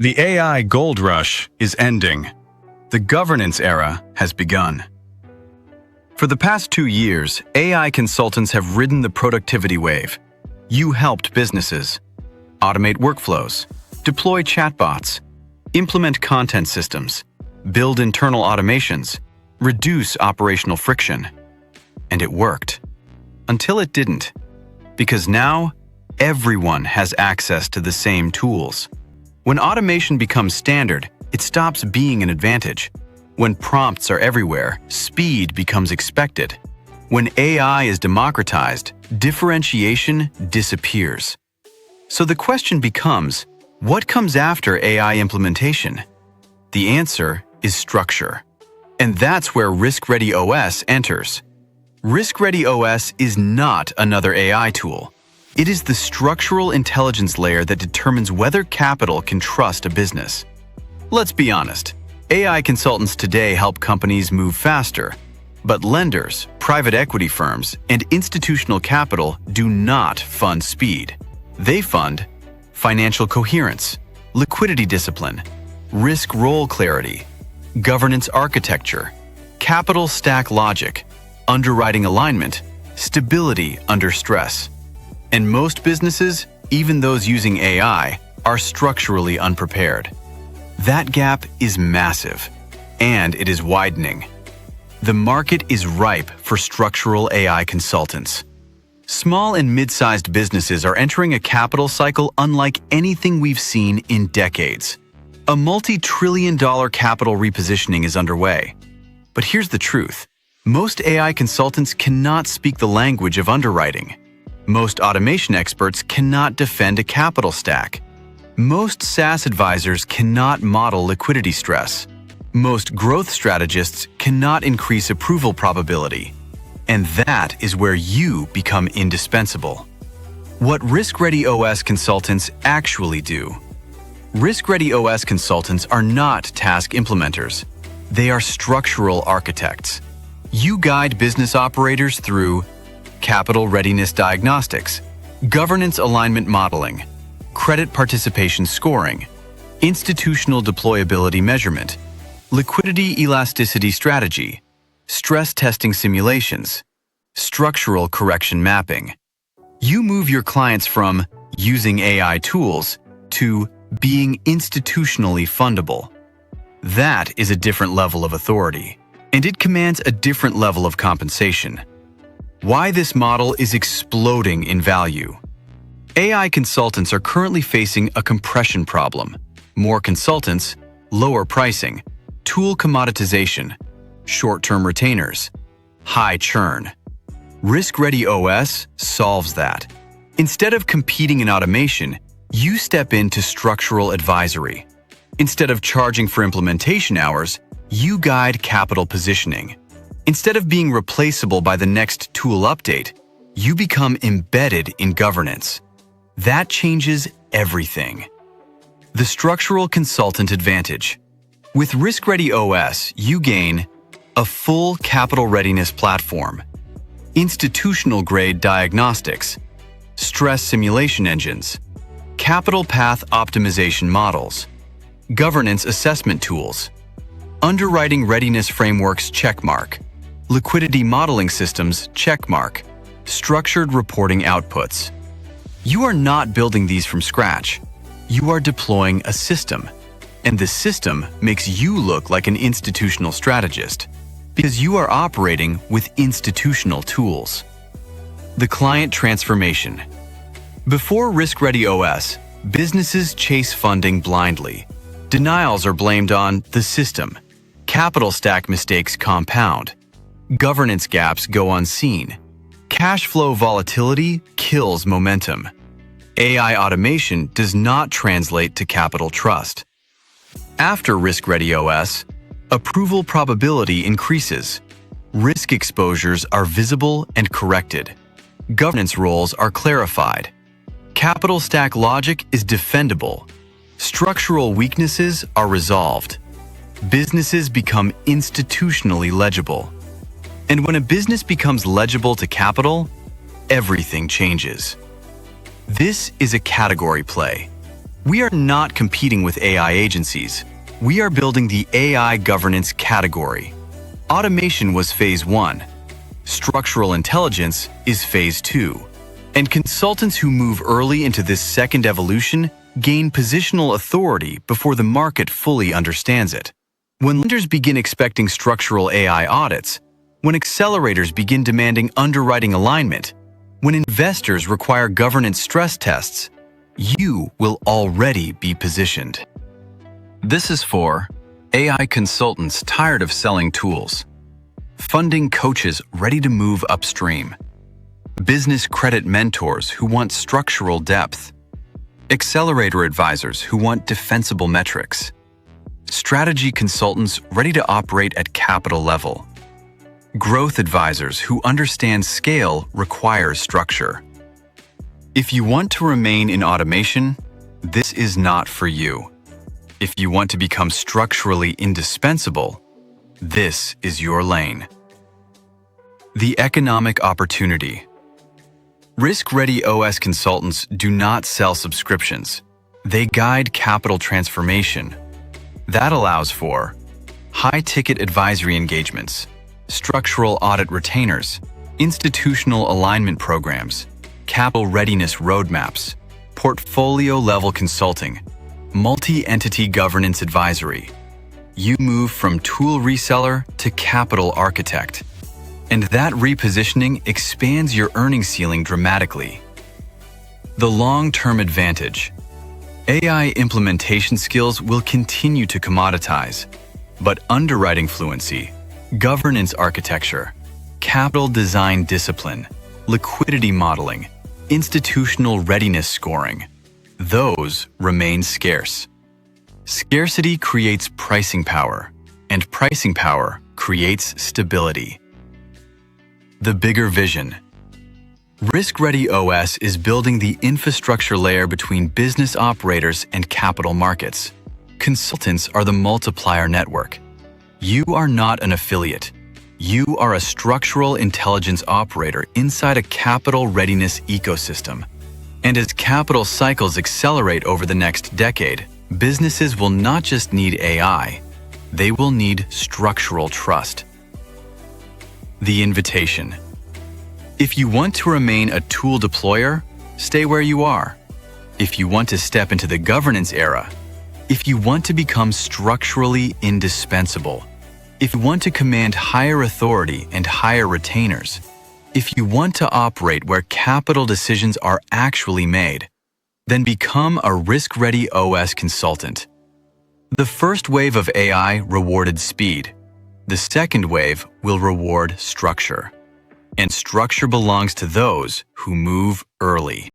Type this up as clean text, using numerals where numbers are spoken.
The AI gold rush is ending. The governance era has begun. For the past 2 years, AI consultants have ridden the productivity wave. You helped businesses automate workflows, deploy chatbots, implement content systems, build internal automations, reduce operational friction. And it worked. Until it didn't. Because now, everyone has access to the same tools. When automation becomes standard, it stops being an advantage. When prompts are everywhere, speed becomes expected. When AI is democratized, differentiation disappears. So the question becomes, what comes after AI implementation? The answer is structure. And that's where RiskReady OS enters. RiskReady OS is not another AI tool. It is the structural intelligence layer that determines whether capital can trust a business. Let's be honest, AI consultants today help companies move faster, but lenders, private equity firms, and institutional capital do not fund speed. They fund financial coherence, liquidity discipline, risk role clarity, governance architecture, capital stack logic, underwriting alignment, stability under stress. And most businesses, even those using AI, are structurally unprepared. That gap is massive, and it is widening. The market is ripe for structural AI consultants. Small and mid-sized businesses are entering a capital cycle unlike anything we've seen in decades. A multi-trillion-dollar capital repositioning is underway. But here's the truth. Most AI consultants cannot speak the language of underwriting. Most automation experts cannot defend a capital stack. Most SaaS advisors cannot model liquidity stress. Most growth strategists cannot increase approval probability. And that is where you become indispensable. What RiskReady OS consultants actually do. RiskReady OS consultants are not task implementers. They are structural architects. You guide business operators through capital readiness diagnostics, governance alignment modeling, credit participation scoring, institutional deployability measurement, liquidity elasticity strategy, stress testing simulations, structural correction mapping. You move your clients from using AI tools to being institutionally fundable. That is a different level of authority, and it commands a different level of compensation. Why this model is exploding in value. AI consultants are currently facing a compression problem. More consultants, lower pricing, tool commoditization, short-term retainers, high churn. RiskReady OS solves that. Instead of competing in automation, you step into structural advisory. Instead of charging for implementation hours, you guide capital positioning. Instead of being replaceable by the next tool update, you become embedded in governance. That changes everything. The structural consultant advantage. With RiskReady OS, you gain a full capital readiness platform, institutional-grade diagnostics, stress simulation engines, capital path optimization models, governance assessment tools, underwriting readiness frameworks checkmark, liquidity modeling systems checkmark, structured reporting outputs. You are not building these from scratch. You are deploying a system, and the system makes you look like an institutional strategist because you are operating with institutional tools. The client transformation. Before RiskReady OS, businesses chase funding blindly. Denials are blamed on the system. Capital stack mistakes compound. Governance gaps go unseen. Cash flow volatility kills momentum. AI automation does not translate to capital trust. After RiskReady OS, approval probability increases. Risk exposures are visible and corrected. Governance roles are clarified. Capital stack logic is defendable. Structural weaknesses are resolved. Businesses become institutionally legible. And when a business becomes legible to capital, everything changes. This is a category play. We are not competing with AI agencies. We are building the AI governance category. Automation was phase 1. Structural intelligence is phase 2. And consultants who move early into this second evolution gain positional authority before the market fully understands it. When lenders begin expecting structural AI audits, when accelerators begin demanding underwriting alignment, when investors require governance stress tests, you will already be positioned. This is for AI consultants tired of selling tools, funding coaches ready to move upstream, business credit mentors who want structural depth, accelerator advisors who want defensible metrics, strategy consultants ready to operate at capital level, growth advisors who understand scale requires structure. If you want to remain in automation, this is not for you. If you want to become structurally indispensable, this is your lane. The economic opportunity. RiskReady OS consultants do not sell subscriptions. They guide capital transformation. That allows for high-ticket advisory engagements, structural audit retainers, institutional alignment programs, capital readiness roadmaps, portfolio-level consulting, multi-entity governance advisory. You move from tool reseller to capital architect. And that repositioning expands your earning ceiling dramatically. The long-term advantage. AI implementation skills will continue to commoditize, but underwriting fluency, governance architecture, capital design discipline, liquidity modeling, institutional readiness scoring, those remain scarce. Scarcity creates pricing power, and pricing power creates stability. The bigger vision. RiskReady OS is building the infrastructure layer between business operators and capital markets. Consultants are the multiplier network. You are not an affiliate. You are a structural intelligence operator inside a capital readiness ecosystem. And as capital cycles accelerate over the next decade, businesses will not just need AI, they will need structural trust. The invitation. If you want to remain a tool deployer, stay where you are. If you want to step into the governance era, if you want to become structurally indispensable, if you want to command higher authority and higher retainers, if you want to operate where capital decisions are actually made, then become a RiskReady OS consultant. The first wave of AI rewarded speed. The second wave will reward structure. And structure belongs to those who move early.